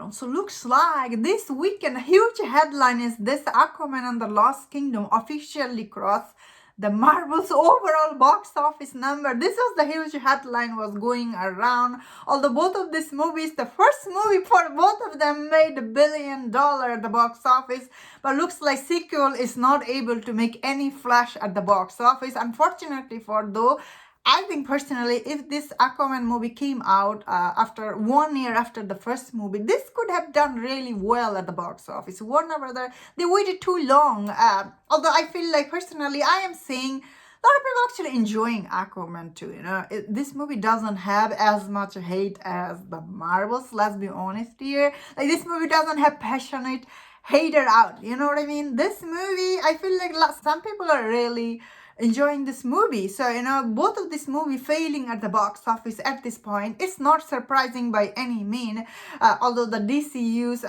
Kingdom. So looks like this weekend, a huge headline is this: Aquaman and the Lost Kingdom officially crossed the Marvel's overall box office number. This was the huge headline was going around. Although both of these movies, the first movie for both of them made $1 billion at the box office, but looks like sequel is not able to make any flash at the box office. Unfortunately for though, I think personally, if this Aquaman movie came out after 1 year after the first movie, this could have done really well at the box office. Warner Brothers, they waited too long. Although I feel like personally, I am saying a lot of people actually enjoying Aquaman too. This movie doesn't have as much hate as the Marvels. Let's be honest here. Like this movie doesn't have passionate hater out. You know what I mean? This movie, I feel like some people are really enjoying this movie. So, both of this movie failing at the box office at this point, it's not surprising by any mean. Although the DCEUs,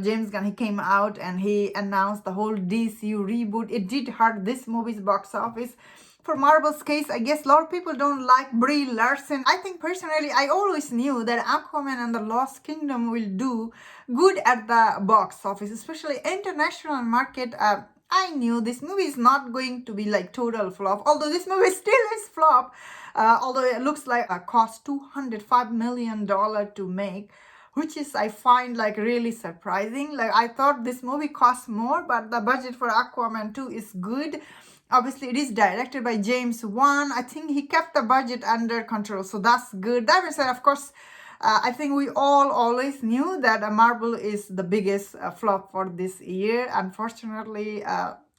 James Gunn, he came out and he announced the whole DCU reboot. It did hurt this movie's box office. For Marvel's case, I guess a lot of people don't like Brie Larson. I think personally, I always knew that Aquaman and the Lost Kingdom will do good at the box office, especially international market. I knew this movie is not going to be like total flop, although this movie still is flop, although it looks like it cost $205 million to make, which is I find like really surprising. Like I thought this movie cost more, but the budget for Aquaman 2 is good. Obviously, it is directed by James Wan. I think he kept the budget under control, so that's good. That being said, of course, I think we all always knew that Marvel is the biggest flop for this year. Unfortunately,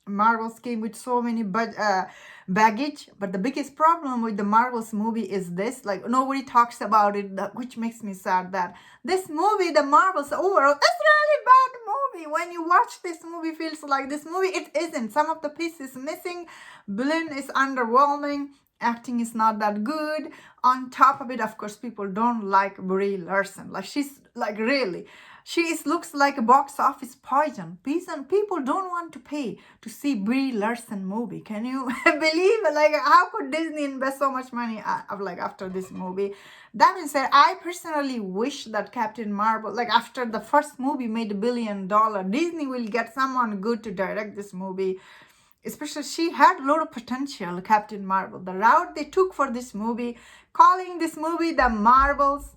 Marvels came with so many baggage, but the biggest problem with the Marvels movie is this: like nobody talks about it, which makes me sad that this movie, the Marvels overall, it's really bad movie. When you watch this movie, feels like this movie, it isn't. Some of the pieces missing, villain is underwhelming. Acting is not that good. On top of it, of course, people don't like Brie Larson. Like she's like really, looks like a box office poison. People don't want to pay to see Brie Larson movie. Can you believe? Like how could Disney invest so much money after this movie? That being said, I personally wish that Captain Marvel, like after the first movie made $1 billion, Disney will get someone good to direct this movie. Especially, she had a lot of potential, Captain Marvel. The route they took for this movie, calling this movie the Marvels,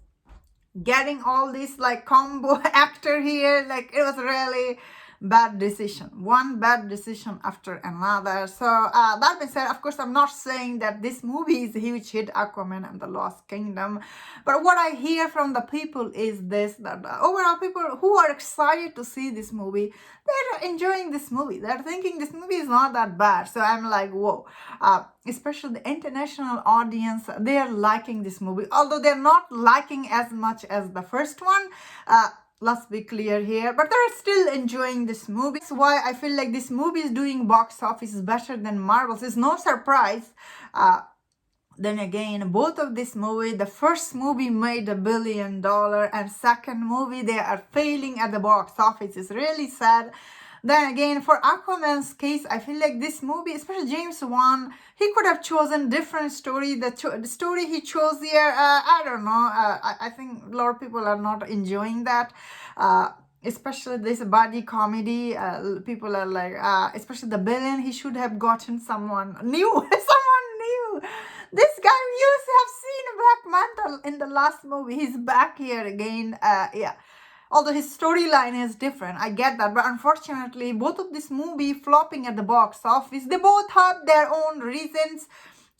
getting all this like combo actor here, like it was really bad decision. One bad decision after another. So that being said, of course, I'm not saying that this movie is a huge hit, Aquaman and the Lost Kingdom. But what I hear from the people is this, that overall people who are excited to see this movie, they're enjoying this movie. They're thinking this movie is not that bad. So I'm like, whoa. Especially the international audience, they are liking this movie. Although they're not liking as much as the first one. Let's be clear here, but they're still enjoying this movie. That's why I feel like this movie is doing box office better than Marvel's. It's no surprise. Then again, both of this movie, the first movie made $1 billion, and second movie, they are failing at the box office. It's really sad. Then again, for Aquaman's case, I feel like this movie, especially James Wan, he could have chosen different story. The story he chose here, I don't know. I think a lot of people are not enjoying that. Especially this buddy comedy. People are like, especially the villain, he should have gotten someone new. Someone new. This guy we used to have seen Black Manta in the last movie. He's back here again. Yeah. Although his storyline is different, I get that. But unfortunately, both of this movie flopping at the box office, they both have their own reasons.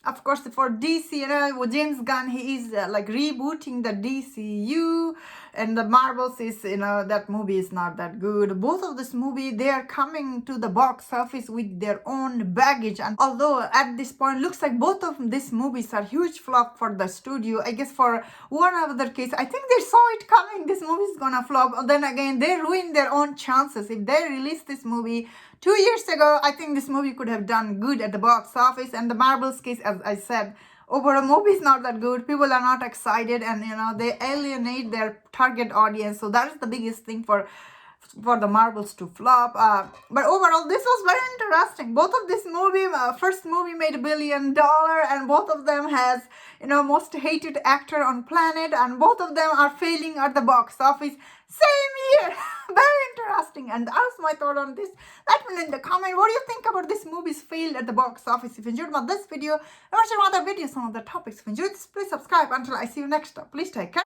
Of course, for DC, James Gunn, he is like rebooting the DCEU, and the Marvels is, that movie is not that good. Both of this movie, they are coming to the box office with their own baggage. And although at this point, looks like both of these movies are huge flop for the studio. I guess for one other case, I think they saw it coming. This movie is gonna flop. Then again, they ruined their own chances. If they release this movie 2 years ago, I think this movie could have done good at the box office. And the Marvel's case, as I said, overall movie is not that good. People are not excited, and they alienate their target audience. So that is the biggest thing for for the Marvels to flop. But overall, this was very interesting. Both of this movie, first movie made $1 billion, and both of them has, most hated actor on planet, and both of them are failing at the box office. Same year. Very interesting. And that's my thought on this. Let me know in the comment what do you think about this movie's failed at the box office. If you enjoyed this video, watch other videos on other topics. If you enjoyed this, please subscribe. Until I see you next time, please take care.